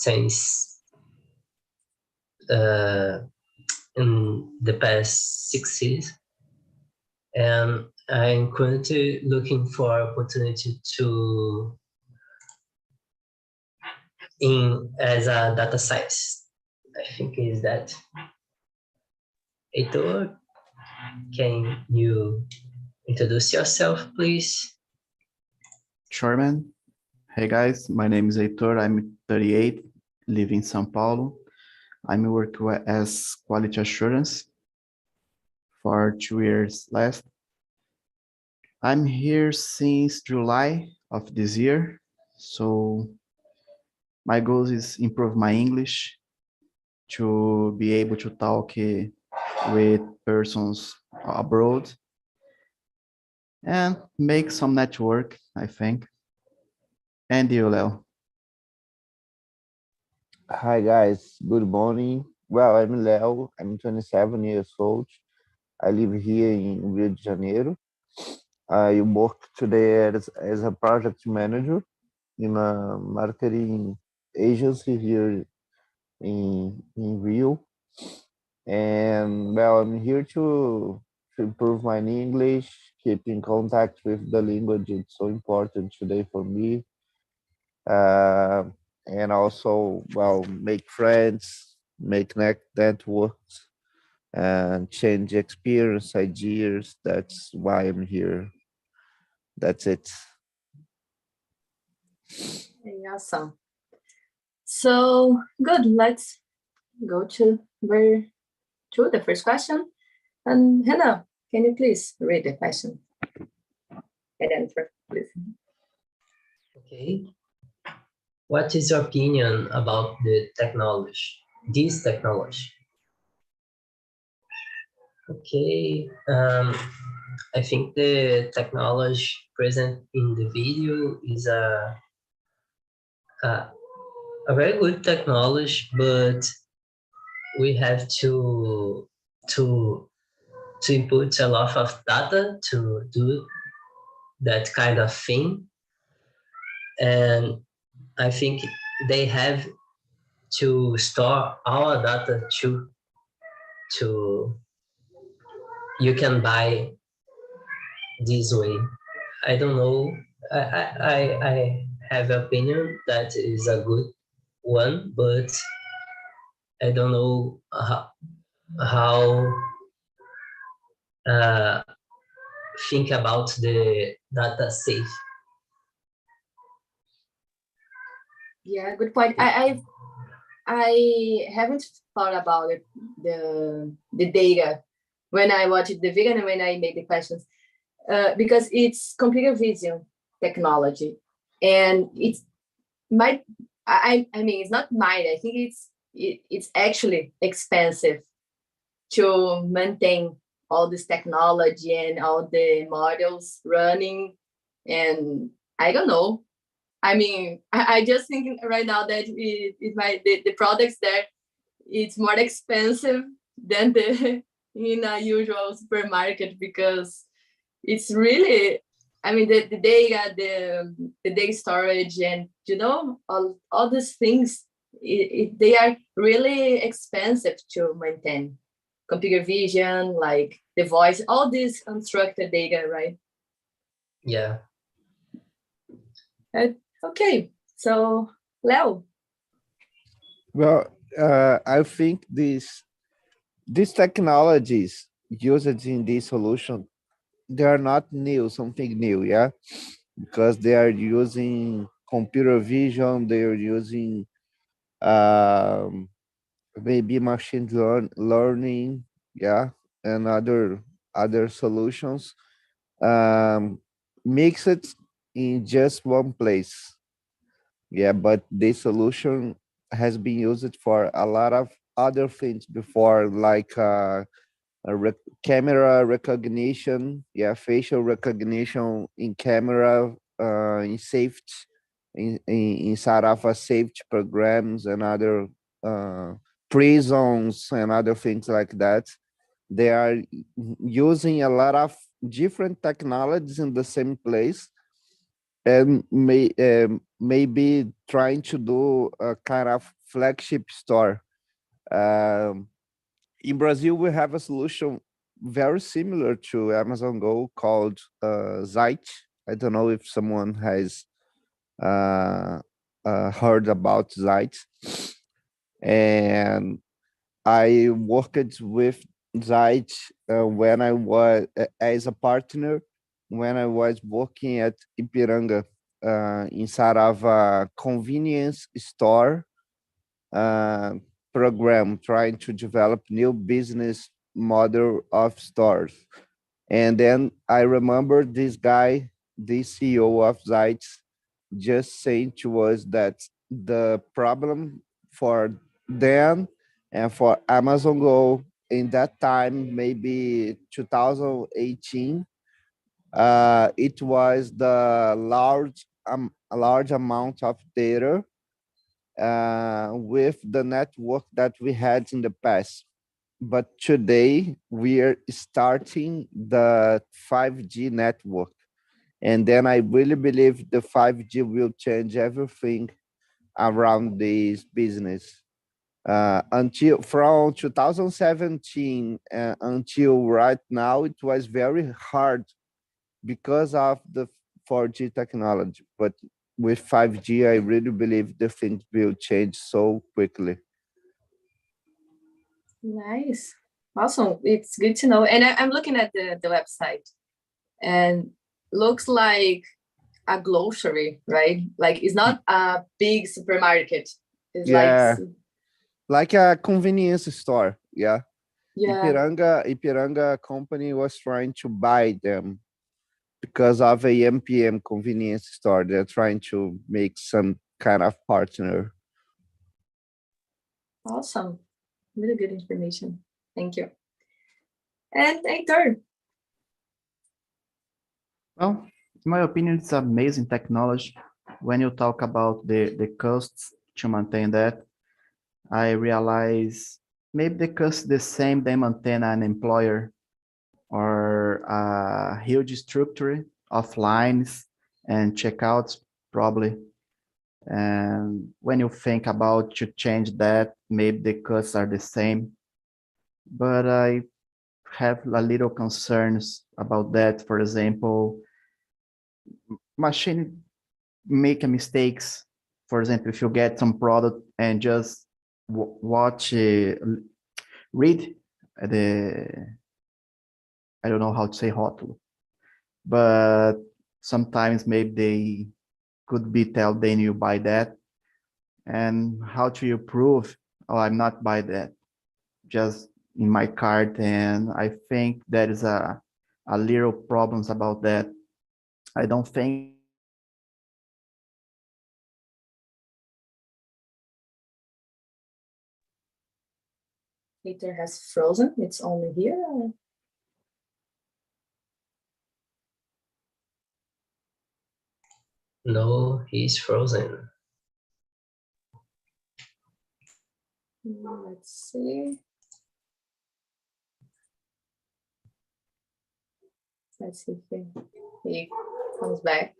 since in the past 6 years, and I'm currently looking for opportunity to as a data scientist. I think is that. Heitor, can you introduce yourself, please? Sure, man. Hey guys, my name is Heitor. I'm 38, live in São Paulo. I'm working as quality assurance for 2 years last. I'm here since July of this year. So my goal is improve my English to be able to talk with persons abroad and make some network, I think. And you, Leo? Hi guys, good morning. Well, I'm Leo, I'm 27 years old. I live here in Rio de Janeiro. I work today as a project manager in a marketing agency here in Rio. And well, I'm here to improve my English, keep in contact with the language. It's so important today for me. And also, well, make friends, make networks, and change experience, ideas. That's why I'm here. That's it. Awesome. So good. Let's go to the first question. And Hannah, can you please read the question and answer, please? Okay. What is your opinion about this technology? Okay, I think the technology present in the video is a very good technology, but we have to input a lot of data to do that kind of thing. And I think they have to store our data to you can buy this way. I don't know. I have an opinion that is a good one, but I don't know how think about the data safe. Yeah, good point. I haven't thought about it, the data when I watched the video and when I made the questions, because it's computer vision technology, and it's might. I mean, it's not mine. I think it's actually expensive to maintain all this technology and all the models running, and I don't know. I mean, I just think right now that the products there, it's more expensive than the in a usual supermarket, because it's really, I mean, the data, the data storage, and all these things, they are really expensive to maintain. Computer vision, like the voice, all this unstructured data, right? Yeah. Okay, so Leo. Well, I think these technologies used in this solution, they are not new, something new, yeah, because they are using computer vision, they are using maybe machine learning, yeah, and other solutions mixed in just one place. Yeah, but this solution has been used for a lot of other things before, like camera recognition, yeah, facial recognition in camera, in safety, inside of a safety programs and other prisons and other things like that. They are using a lot of different technologies in the same place, and maybe trying to do a kind of flagship store. In Brazil, we have a solution very similar to Amazon Go called Zite. I don't know if someone has heard about Zite. And I worked with Zite when I was as a partner when I was working at Ipiranga inside of a convenience store program, trying to develop new business model of stores. And then I remember this guy, the CEO of Zite, just saying to us that the problem for them and for Amazon Go in that time, maybe 2018, it was the a large amount of data with the network that we had in the past. But today we are starting the 5G network. And then I really believe the 5G will change everything around this business. Until from 2017 until right now, it was very hard because of the 4G technology. But with 5G, I really believe the things will change so quickly. Nice. Awesome. It's good to know. And I'm looking at the website, and looks like a grocery, right? Like it's not a big supermarket. It's Yeah, like a convenience store. Yeah. yeah. Ipiranga company was trying to buy them because of a MPM convenience store. They're trying to make some kind of partner. Awesome. Really good information. Thank you. And Heitor. Well, in my opinion, it's amazing technology. When you talk about the costs to maintain that, I realize maybe the cost the same they maintain an employer or a huge structure of lines and checkouts probably. And when you think about to change that, maybe the costs are the same. But I have a little concerns about that. For example, machine make mistakes. For example, if you get some product and just watch, read the, I don't know how to say rótulo, but sometimes maybe they could be tell then you buy that, and how do you prove, oh, I'm not buy that, just in my cart. And I think there is a little problems about that. I don't think Heitor has frozen. It's only here. No, he's frozen. Let's see. Let's see if he comes back.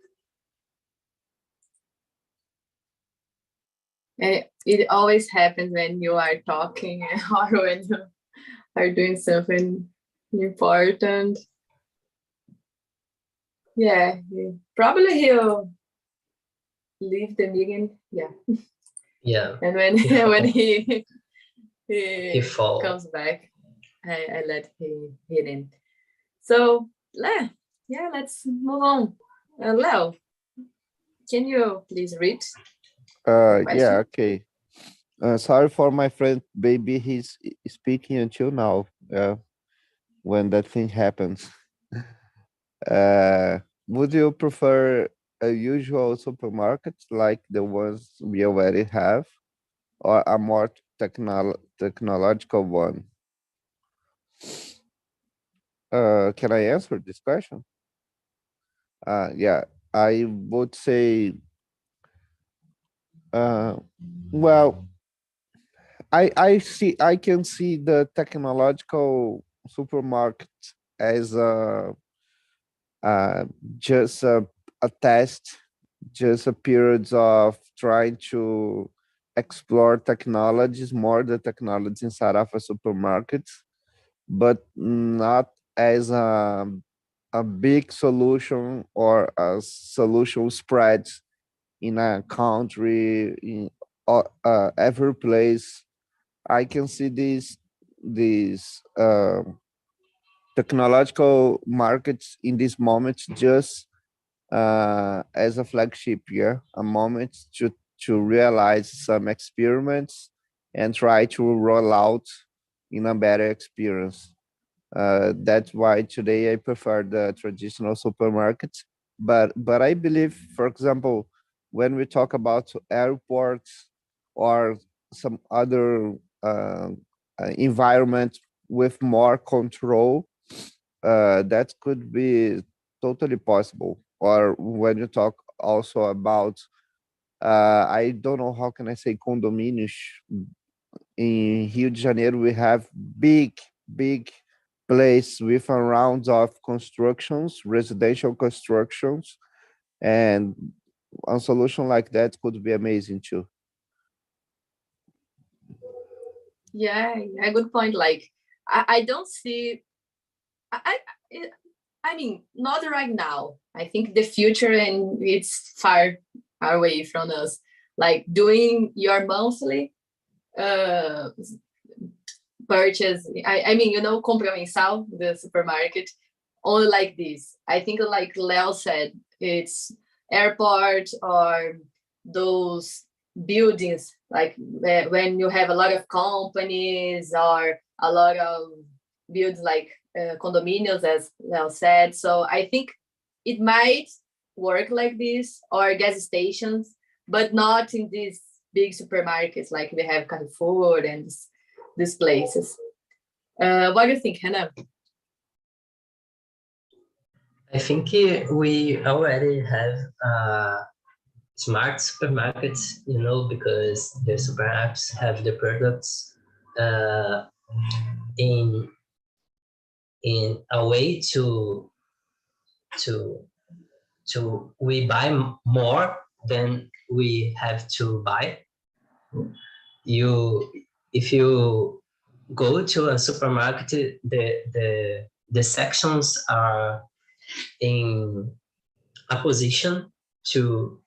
And it always happens when you are talking or when you are doing something important. Yeah, probably he'll leave the meeting. Yeah. Yeah. And when when he fall. comes back, I let him in. So yeah, let's move on. Leo, can you please read? Yeah, okay. Sorry for my friend, baby. He's speaking until now. When that thing happens. Would you prefer a usual supermarket like the ones we already have, or a more technological one? Can I answer this question? Yeah, I would say, well, I can see the technological supermarket as just a test just a period of trying to explore technologies, more the technology inside of a supermarket, but not as a big solution or a solution spread in a country, in every place. I can see these technological markets in this moment just as a flagship, yeah, a moment to realize some experiments and try to roll out in a better experience. That's why today I prefer the traditional supermarkets. But I believe, for example, when we talk about airports or some other environment with more control, that could be totally possible. Or when you talk also about, I don't know how can I say condomínios in Rio de Janeiro, we have big place with a round of constructions, residential constructions, and a solution like that could be amazing too. Yeah, good point. Like, I don't see. I I mean, not right now. I think the future, and it's far away from us. Like doing your monthly uh purchase. I mean, compra mensal, the supermarket, only like this. I think, like Leo said, it's airport or those buildings, like when you have a lot of companies or a lot of builds, like condominiums, as Leo said. So I think it might work like this, or gas stations, but not in these big supermarkets like we have Carrefour and these places. What do you think, Hannah? I think we already have smart supermarkets, because the super apps have the products uh, in a way to we buy more than we have to buy. If you go to a supermarket, the sections are in a position to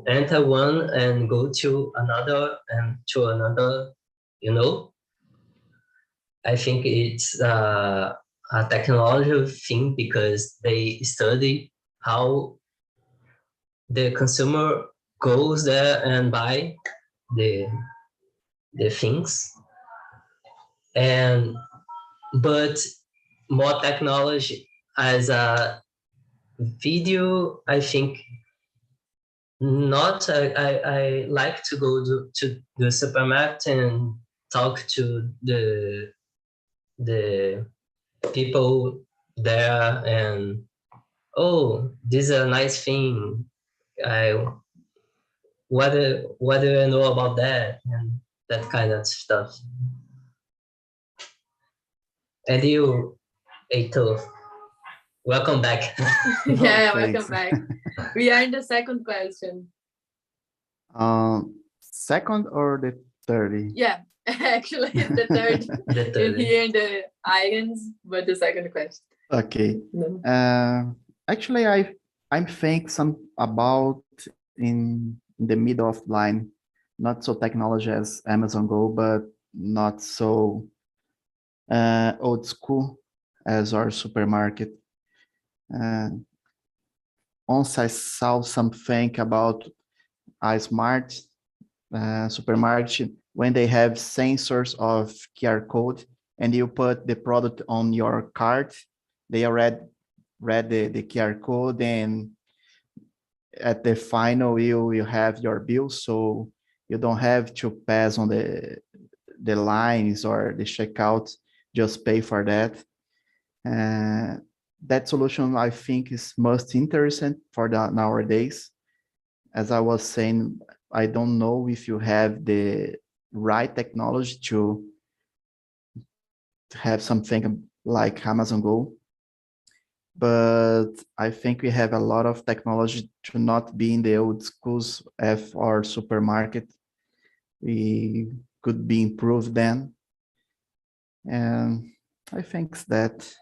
enter one and go to another and to another. I think it's a technological thing, because they study how the consumer goes there and buy the things. But more technology as a video, I think not. I like to go to the supermarket and talk to the people there, and this is a nice thing. What do I know about that, and that kind of stuff. And you, Heitor, welcome back. Yeah, Thanks. welcome back. We are in the second question. Second or the 30? Yeah, actually, it's the third The in third. here in the islands, but the second question. Okay. No. Actually, I'm thinking some about in the middle of the line, not so technology as Amazon Go, but not so old school as our supermarket. Once I saw something about a smart supermarket when they have sensors of QR code, and you put the product on your cart, they already read the QR code, and at the final you have your bill, so you don't have to pass on the lines or the checkout, just pay for that. That solution I think is most interesting for the nowadays. As I was saying, I don't know if you have the right technology to have something like Amazon Go, but I think we have a lot of technology to not be in the old schools of our supermarket. We could be improved then. And I think that.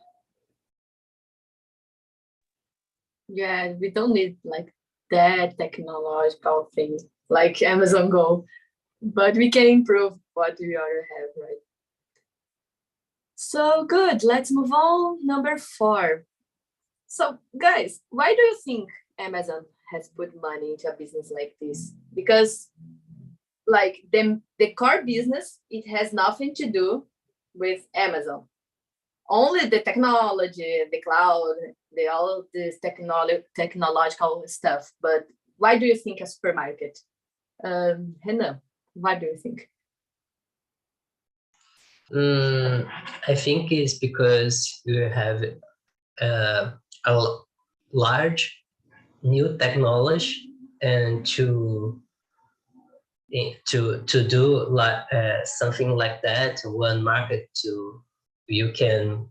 Yeah, we don't need like that technological thing like Amazon Go, but we can improve what we already have, right? So good, let's move on. Number 4. So guys, why do you think Amazon has put money into a business like this? Because like the core business, it has nothing to do with Amazon. Only the technology, the cloud, all this technological stuff. But why do you think a supermarket? Renan, why do you think? I think it's because you have a large new technology, and to do like something like that, one market, to you can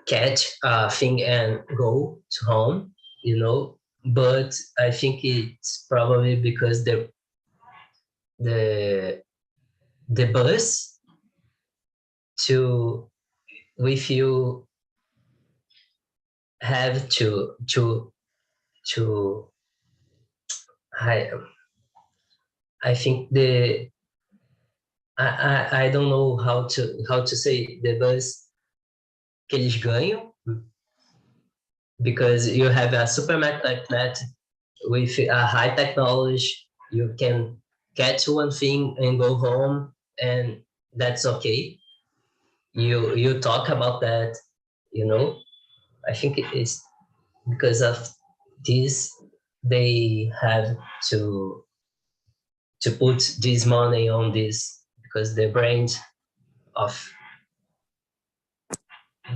catch a thing and go to home, but I think it's probably because the bus to with you have to I I think I don't know how to say the bus que eles ganham, because you have a supermarket like that with a high technology. You can catch one thing and go home, and that's okay. You talk about that, I think it is because of this they have to put this money on this, because the brand of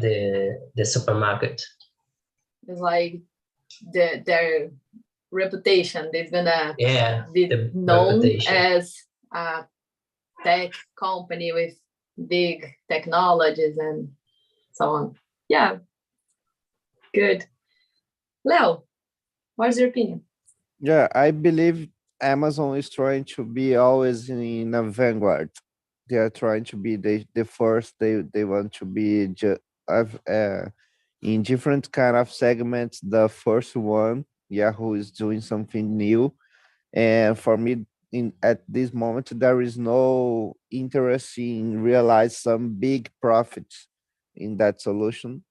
the supermarket. It's like their reputation. They're gonna be known reputation as a tech company with big technologies and so on. Yeah, good. Leo, what's your opinion? Yeah, I believe Amazon is trying to be always in a vanguard. They are trying to be the first. They want to be in different kind of segments. The first one, yeah, who is doing something new. And for me, in at this moment, there is no interest in realize some big profits in that solution.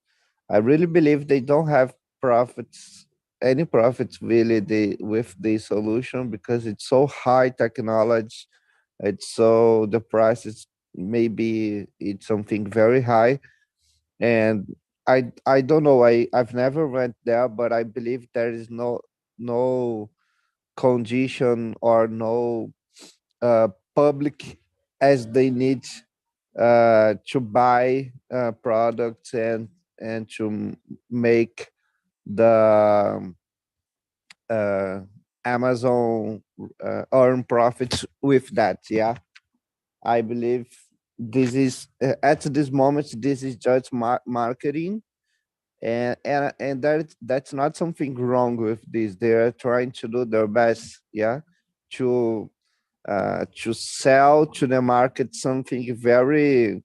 I really believe they don't have profits, any profits really with the solution, because it's so high technology. It's so the price is maybe it's something very high, and I don't know. I've never went there, but I believe there is no condition or no public as they need to buy products and to make the Amazon earn profits with that. Yeah, I believe this is at this moment this is just marketing, and that's not something wrong with this. They are trying to do their best. Yeah, to to sell to the market something very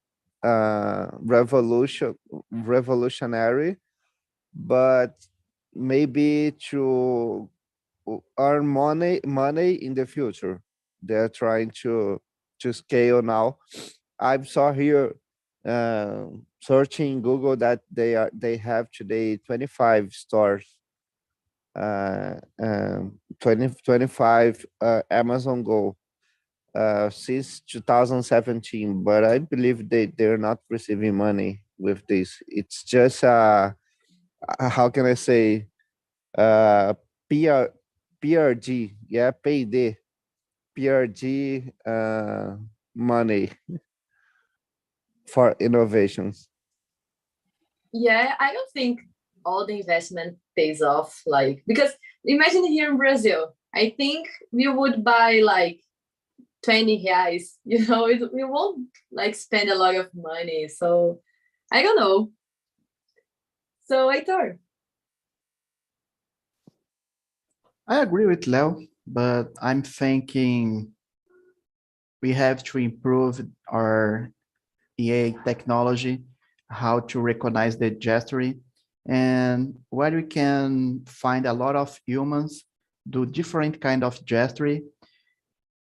revolutionary, but maybe to earn money in the future. They're trying to scale now. I saw here searching Google that they have today 25 stores, 25 Amazon Go since 2017, but I believe they're not receiving money with this. It's just how can I say PR PRG, yeah, payday PRG money for innovations. Yeah, I don't think all the investment pays off. Like, because imagine here in Brazil, I think we would buy like 20 reais, we won't like spend a lot of money. So I don't know. So, Heitor. I agree with Leo, but I'm thinking we have to improve our EA technology, how to recognize the gesture, and where we can find a lot of humans do different kind of gesture,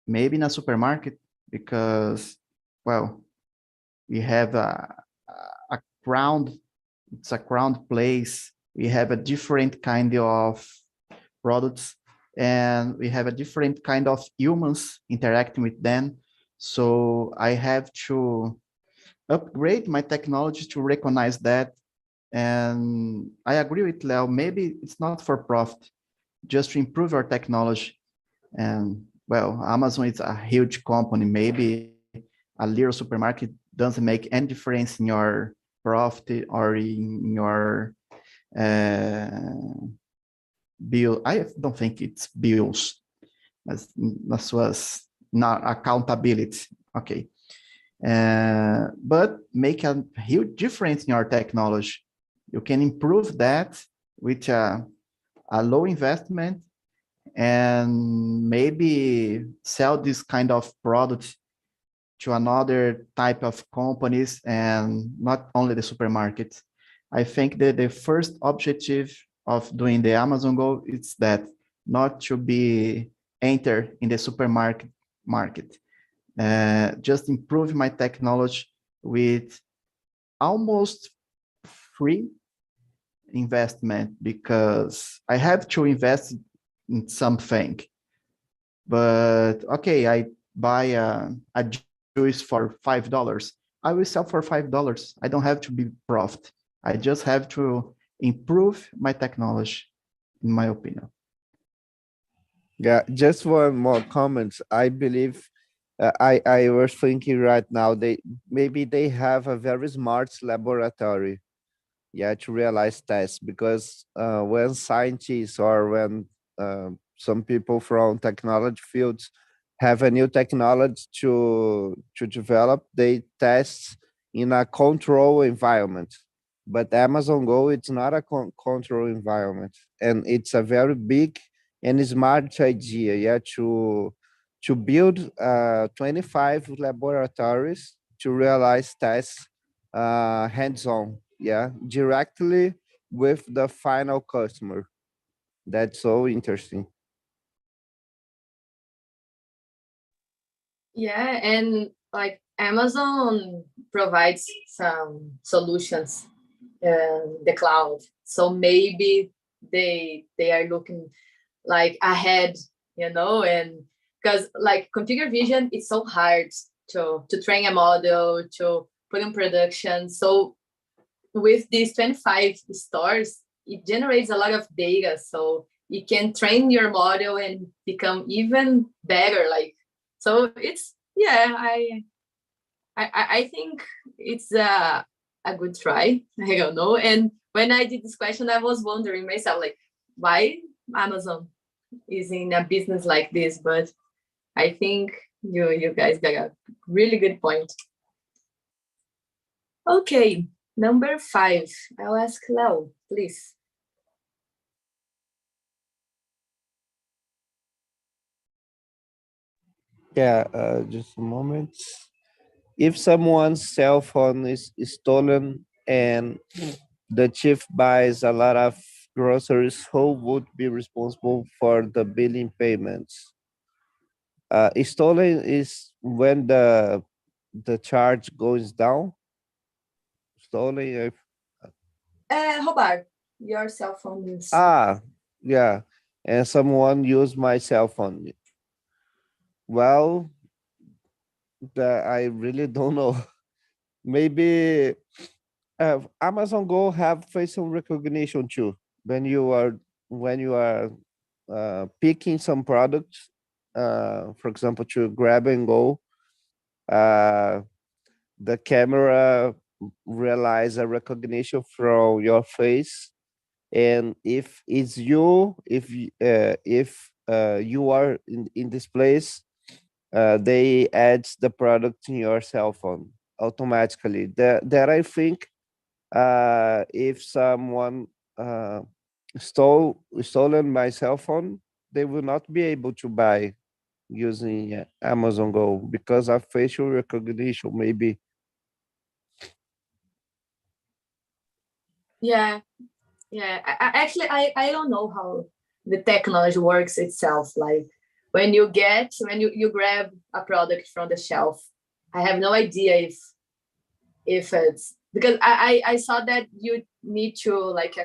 maybe in a supermarket, because, well, we have a crowd, it's a crowd place. We have a different kind of products, and we have a different kind of humans interacting with them. So I have to upgrade my technology to recognize that. And I agree with Leo, maybe it's not for profit, just to improve our technology. And well, Amazon is a huge company. Maybe a little supermarket doesn't make any difference in your profit or in your bill. I don't think it's bills. That was not accountability. Okay. But make a huge difference in your technology. You can improve that with a low investment and maybe sell this kind of product to another type of companies and not only the supermarkets. I think that the first objective of doing the Amazon Go is that not to be enter in the supermarket market. Just improve my technology with almost free investment, because I have to invest in something. But okay, I buy a juice for $5. I will sell for $5. I don't have to be profit. I just have to improve my technology, in my opinion. Yeah, just one more comment. I believe I was thinking right now maybe they have a very smart laboratory, yeah, to realize tests, because when scientists or when some people from technology fields have a new technology to develop, they test in a control environment. But Amazon Go, it's not a control environment, and it's a very big and smart idea, yeah, to build 25 laboratories to realize tests hands-on, yeah, directly with the final customer. That's so interesting. Yeah, and like Amazon provides some solutions in the cloud. So maybe they are looking like ahead, and because like computer vision is so hard to train a model, to put in production. So with these 25 stores, it generates a lot of data. So you can train your model and become even better. Like, so it's, yeah, I think it's a good try. I don't know. And when I did this question, I was wondering myself, like, why Amazon is in a business like this? But I think you guys got a really good point. Okay, number 5. I'll ask Leo, please. Yeah, just a moment. If someone's cell phone is stolen and the chief buys a lot of groceries, who would be responsible for the billing payments? Stolen is when the charge goes down. Stolen. Roubar. Your cell phone is. Yeah, and someone used my cell phone. Well, I really don't know. Maybe Amazon Go have facial recognition too. When you are picking some products, for example, to grab and go, uh, the camera realize a recognition from your face, and if it's you, if you are in this place, they add the product in your cell phone automatically. That I think If someone stolen my cell phone, they will not be able to buy using Amazon Go because of facial recognition, maybe. Yeah, yeah. Actually, I don't know how the technology works itself. Like when you grab a product from the shelf, I have no idea if it's because I saw that you need to like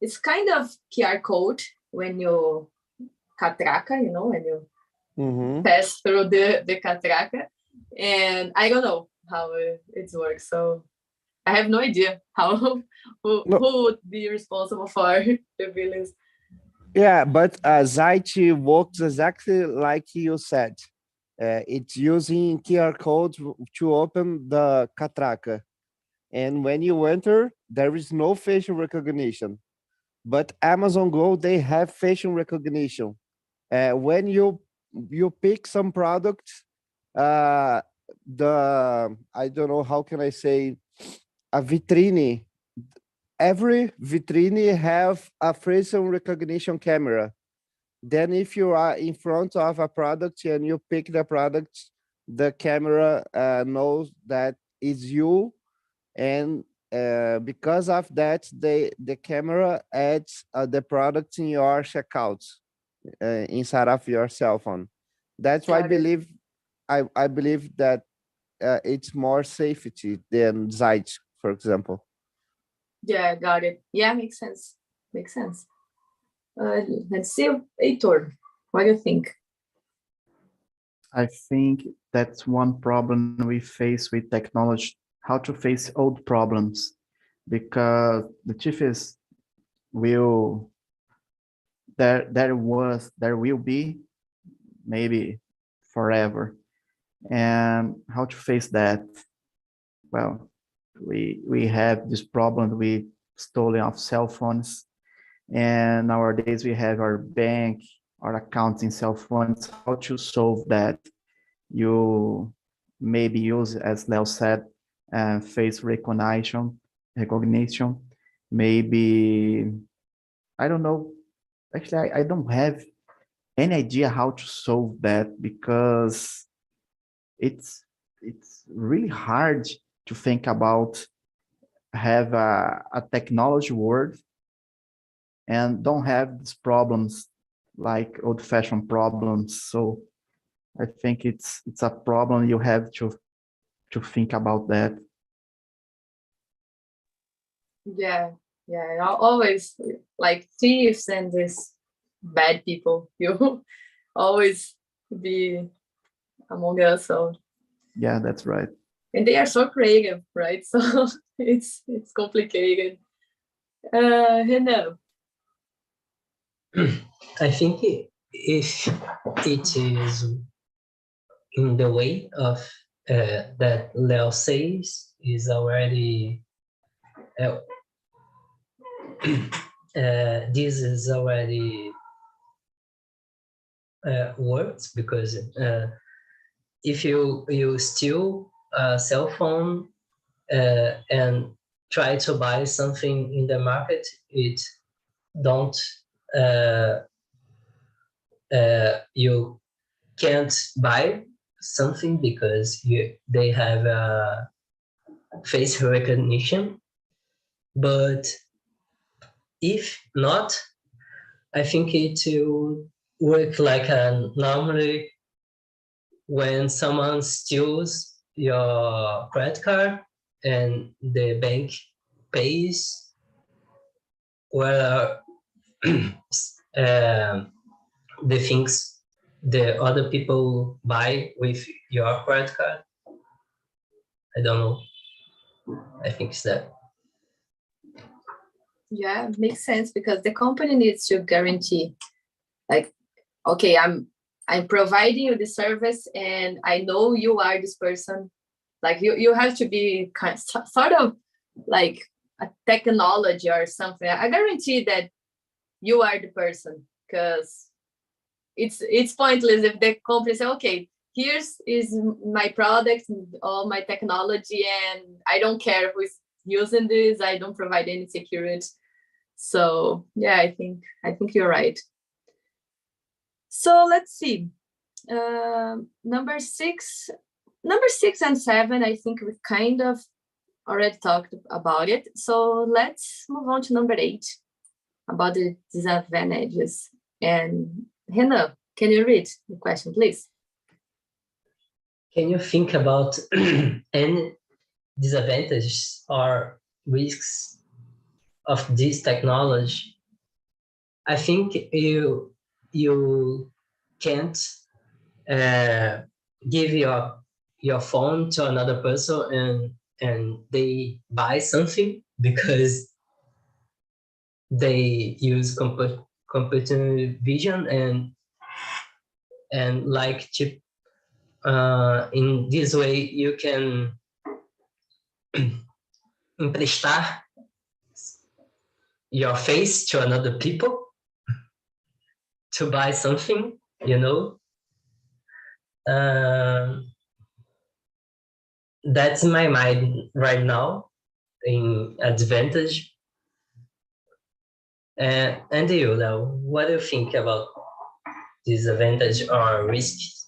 it's kind of QR code when you catraca, when you pass through the catraca, and I don't know how it works. So I have no idea who would be responsible for the villains. Yeah, but Zite works exactly like you said. It's using QR code to open the catraca. And when you enter, there is no facial recognition. But Amazon Go, they have facial recognition. When you pick some products, I don't know, how can I say, a vitrine. Every vitrine have a facial recognition camera. Then if you are in front of a product and you pick the product, the camera knows that is you, and because of that, the camera adds the product in your checkout inside of your cell phone. That's why I believe that it's more safety than Zite, for example. Yeah, got it. Yeah, makes sense. Makes sense. Let's see, Heitor, what do you think? I think that's one problem we face with technology, how to face old problems, because the chief is will there will be maybe forever, and how to face that. Well, we have this problem with stolen of cell phones, and nowadays we have our bank, our accounts in cell phones. How to solve that? You maybe use, as Leo said, face recognition. Maybe, I don't know. Actually, I don't have any idea how to solve that, because it's really hard to think about have a technology world and don't have these problems like old-fashioned problems. So I think it's a problem. You have to think about that. Yeah, always like thieves and these bad people. You always be among us. So Yeah, that's right. and they are so creative, right? So it's complicated. Renan. I think if it is in the way of that Leo says, is already this is already works, because if you steal a cell phone and try to buy something in the market, it don't you can't buy something because they have face recognition. But if not, I think it will work like normally when someone steals your credit card and the bank pays, well, the things the other people buy with your credit card. I don't know. I think it's that. Yeah, makes sense because the company needs to guarantee, like, okay, I'm providing you the service, and I know you are this person. Like you have to be sort of like a technology or something. I guarantee that you are the person, because it's pointless if the company say, okay, here's is my product, all my technology, and I don't care who is using this. I don't provide any security. So yeah, I think you're right. So let's see. Number six and 7, I think we kind of already talked about it. So let's move on to number 8, about the disadvantages. And Renan, can you read the question, please? Can you think about any disadvantages or risks of this technology? I think you can't give your phone to another person and they buy something because they use computer vision and like chip. In this way, you can emprestar your face to another people to buy something, you know. That's my mind right now in advantage. And you, Leo, what do you think about disadvantage or risks?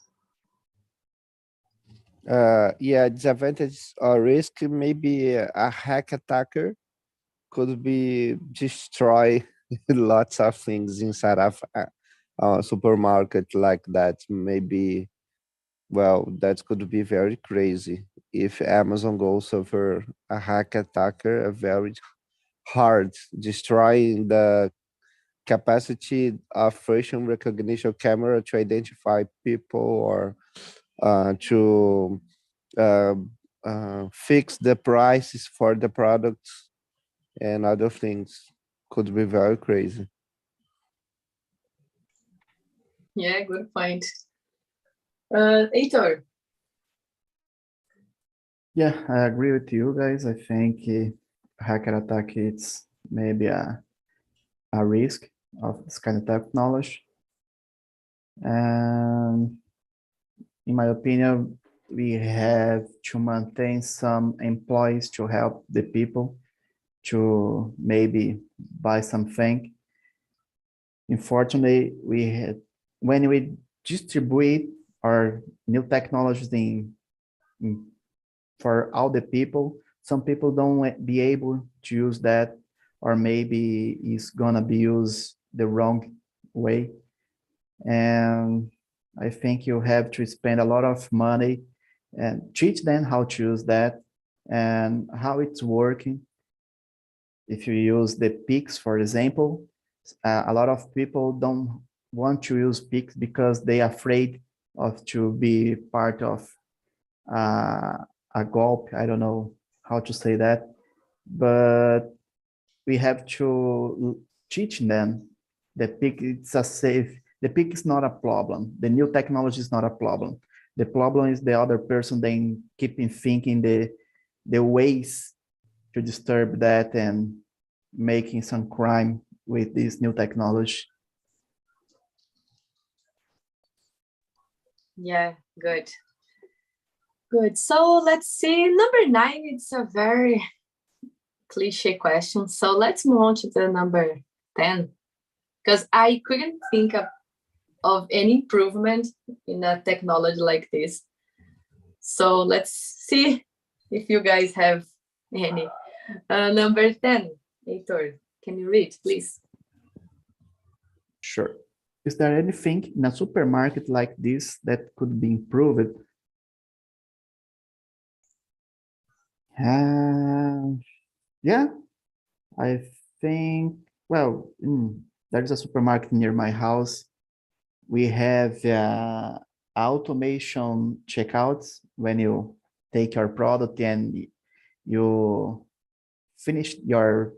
Yeah, disadvantage or risk, maybe a hack attacker could be destroy lots of things inside of a supermarket like that. Maybe, well, that could be very crazy if Amazon goes suffer a hack attacker, a very hard destroying the capacity of facial recognition camera to identify people or to uh, fix the prices for the products and other things. Could be very crazy. Yeah, good point. Heitor. Yeah, I agree with you guys. I think hacker attack it's maybe a risk of this kind of technology. And in my opinion, we have to maintain some employees to help the people to maybe buy something. Unfortunately, when we distribute our new technologies for all the people, some people don't be able to use that, or maybe it's gonna be used the wrong way. And I think you have to spend a lot of money and teach them how to use that and how it's working. If you use the Pix, for example, a lot of people don't want to use Pix because they are afraid of to be part of a gulp. I don't know how to say that, but we have to teach them that Pix it's a safe. The Pix is not a problem. The new technology is not a problem. The problem is the other person then keeping thinking the ways to disturb that and making some crime with this new technology. Yeah, good. Good. So let's see. Number 9, it's a very cliche question. So let's move on to the number 10, because I couldn't think of any improvement in a technology like this. So let's see if you guys have any. Number 10, Heitor, can you read, please? Sure. Is there anything in a supermarket like this that could be improved? Yeah, I think, well, there's a supermarket near my house. We have automation checkouts when you take your product and you finish your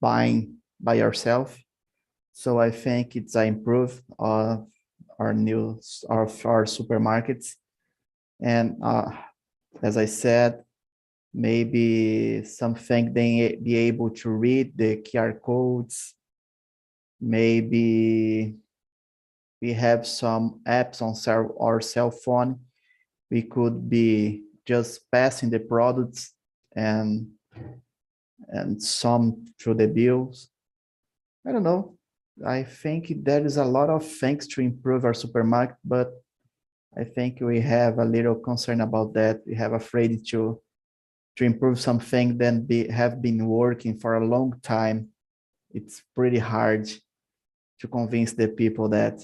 buying by yourself. So I think it's an improve of our supermarkets. And as I said, maybe something they be able to read the QR codes. Maybe we have some apps on our cell phone. We could be just passing the products and and some through the bills. I don't know. I think there is a lot of things to improve our supermarket, but I think we have a little concern about that. We have afraid to improve something that have been working for a long time. It's pretty hard to convince the people that.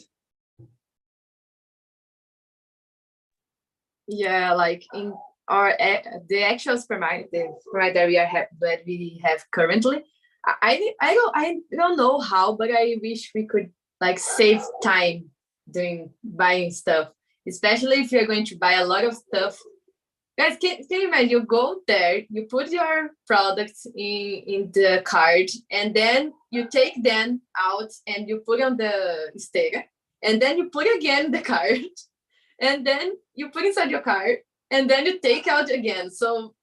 Yeah, like in our the actual supermarket, the supermarket that we have currently, I don't know how, but I wish we could like save time doing buying stuff, especially if you're going to buy a lot of stuff. Guys, can you imagine? You go there, you put your products in the cart, and then you take them out and you put on the esteira, and then you put again the cart, and then you put inside your cart, and then you take out again. So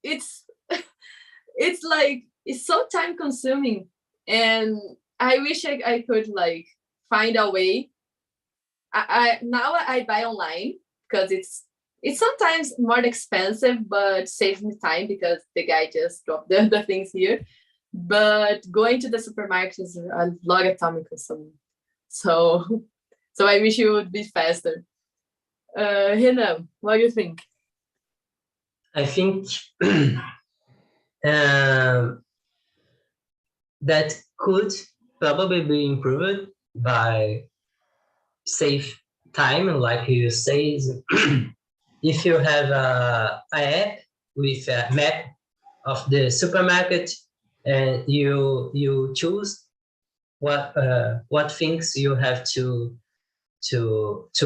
it's it's like it's so time consuming, and I wish I could like find a way. I now I buy online because it's sometimes more expensive, but saves me time because the guy just dropped the things here. But going to the supermarket is a lot of time consuming. So so I wish it would be faster. Renan, what do you think? I think that could probably be improved by save time, like you say. If you have a app with a map of the supermarket, and you choose what things you have to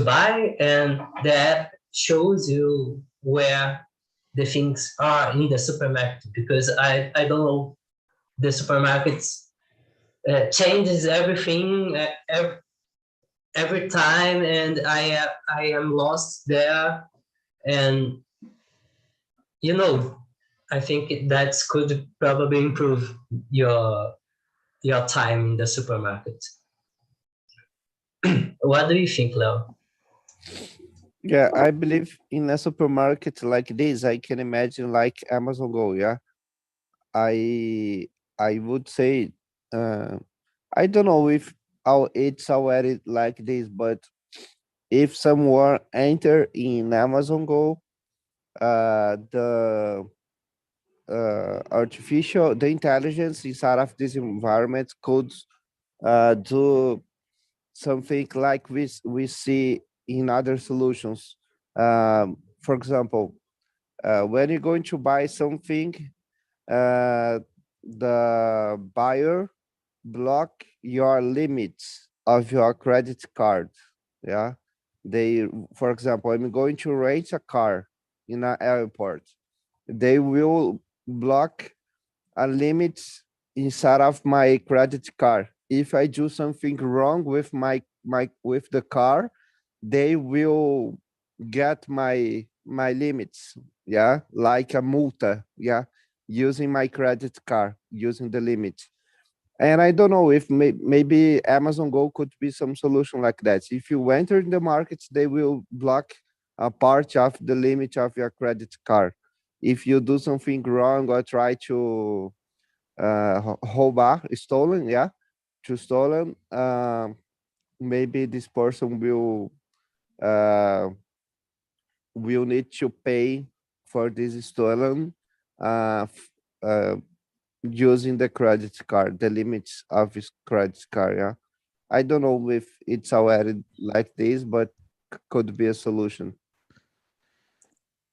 buy, and the app shows you where the things are in the supermarket, because I don't know, the supermarkets changes everything every time, and I am lost there. And I think that could probably improve your time in the supermarket. What do you think, Leo? Yeah, I believe in a supermarket like this, I can imagine like Amazon Go. Yeah, I would say, I don't know if it's already like this, but if someone enter in Amazon Go, the the intelligence inside of this environment could do something like we see in other solutions. For example, when you're going to buy something, the buyer block your limits of your credit card. Yeah, for example, I'm going to rent a car in an airport. They will block a limit inside of my credit card. If I do something wrong with with the car, they will get my limits. Yeah, like a multa. Yeah, using my credit card, using the limit. And I don't know if maybe Amazon Go could be some solution like that. If you enter in the markets, they will block a part of the limit of your credit card. If you do something wrong or try to roubar, stolen, yeah, to stolen, maybe this person uh, will need to pay for this stolen using the credit card, the limits of his credit card. Yeah, I don't know if it's already like this, but could be a solution.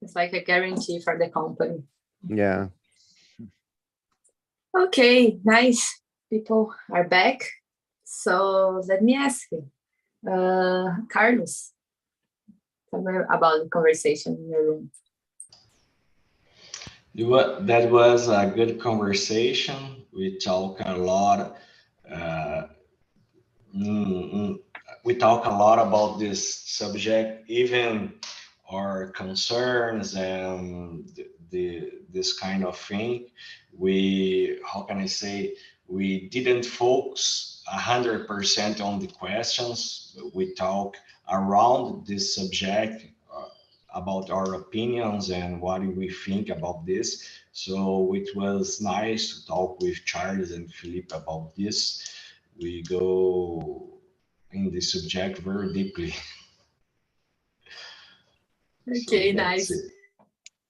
It's like a guarantee for the company. Yeah. Okay, nice. People are back. So let me ask you, Carlos, about the conversation in your room. That was a good conversation. We talk a lot. Uh, we talk a lot about this subject, even our concerns and this kind of thing. How can I say, we didn't focus 100% on the questions. We talk around this subject about our opinions and what we think about this. So it was nice to talk with Charles and Philippe about this. We go in the subject very deeply. Okay, So that's nice. it.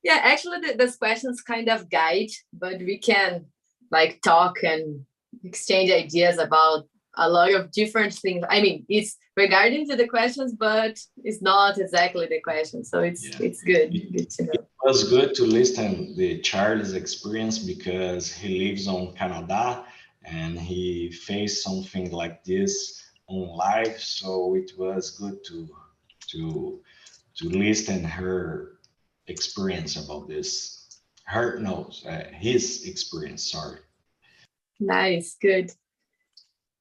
Yeah, actually, this question's kind of guide, but we can like talk and exchange ideas about a lot of different things. I mean, it's regarding to the questions, but it's not exactly the question. So it's good to know. It was good to listen the Charles' experience because he lives on Canada and he faced something like this on live. So it was good to listen her experience about this. His experience. Sorry. Nice, good.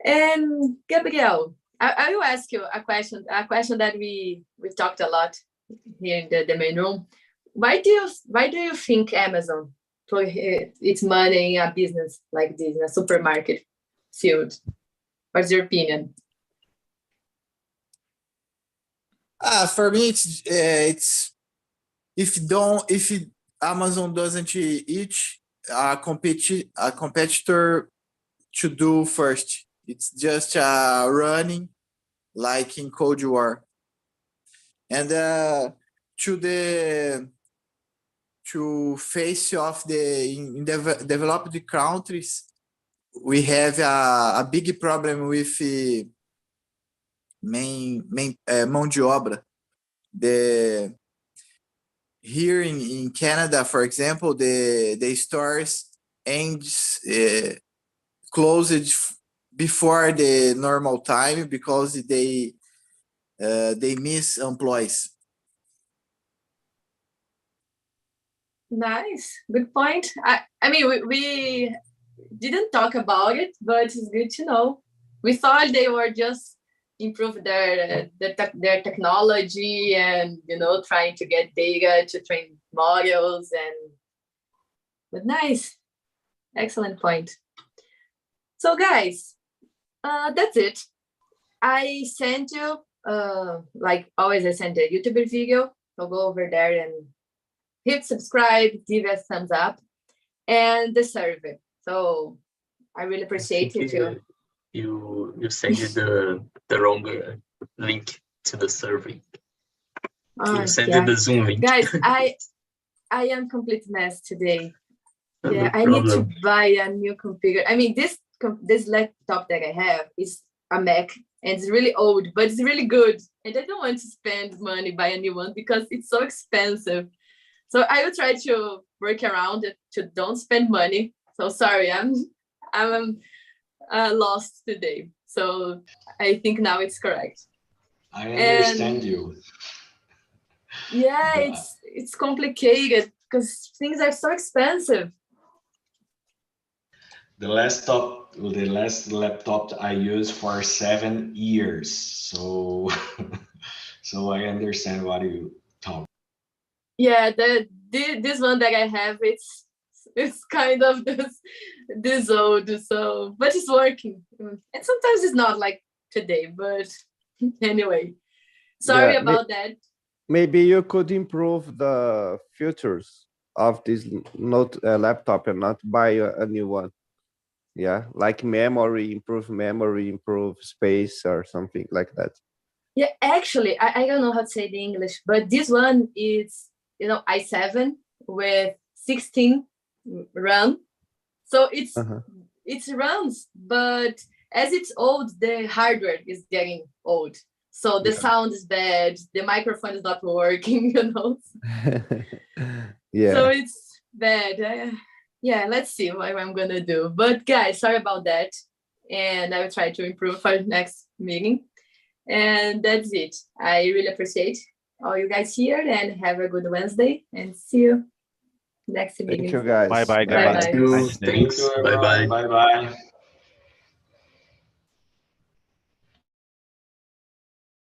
And Gabriel, I will ask you a question that we talked a lot here in the main room. Why do you think Amazon put its money in a business like this, in a supermarket field? What's your opinion? For me, it's if Amazon doesn't each a competitor to do first. It's just running like in Cold War. And to face off in developed countries, we have a big problem with mão de obra. Here in Canada, for example, the stores closed before the normal time because they miss employees. Nice, good point. I mean, we didn't talk about it, but it's good to know. We thought they were just improve their technology and trying to get data to train models but nice, excellent point. So guys, that's it. I sent you like always, I sent a YouTube video, so go over there and hit subscribe, give us a thumbs up, and the survey. So I really appreciate it too. You sent the wrong link to the survey. You sent the Zoom link. Guys, I am complete mess today. Yeah, No I need to problem. buy a new computer. I mean, this laptop that I have is a Mac and it's really old, but it's really good. And I don't want to spend money buy a new one because it's so expensive. So I will try to work around it to don't spend money. So sorry, I'm lost today. So I think now it's correct. I understand you. Yeah, it's complicated because things are so expensive. The last laptop I used for 7 years. So so I understand what you talk. Yeah, this one that I have, it's kind of this old, so but it's working. And sometimes it's not like today, but anyway. Sorry about that. Maybe you could improve the features of this laptop and not buy a new one. Yeah, like memory, improve space or something like that. Yeah, actually, I don't know how to say the English, but this one is, i7 with 16 RAM. So it runs, but as it's old, the hardware is getting old. So the sound is bad, the microphone is not working, Yeah. So it's bad. Yeah, let's see what I'm gonna do. But guys, sorry about that. And I will try to improve for the next meeting. And that's it. I really appreciate all you guys here and have a good Wednesday and see you next meeting. Thank you guys. Bye bye guys. Bye-bye. Thanks. Thank you. Bye bye. Bye bye.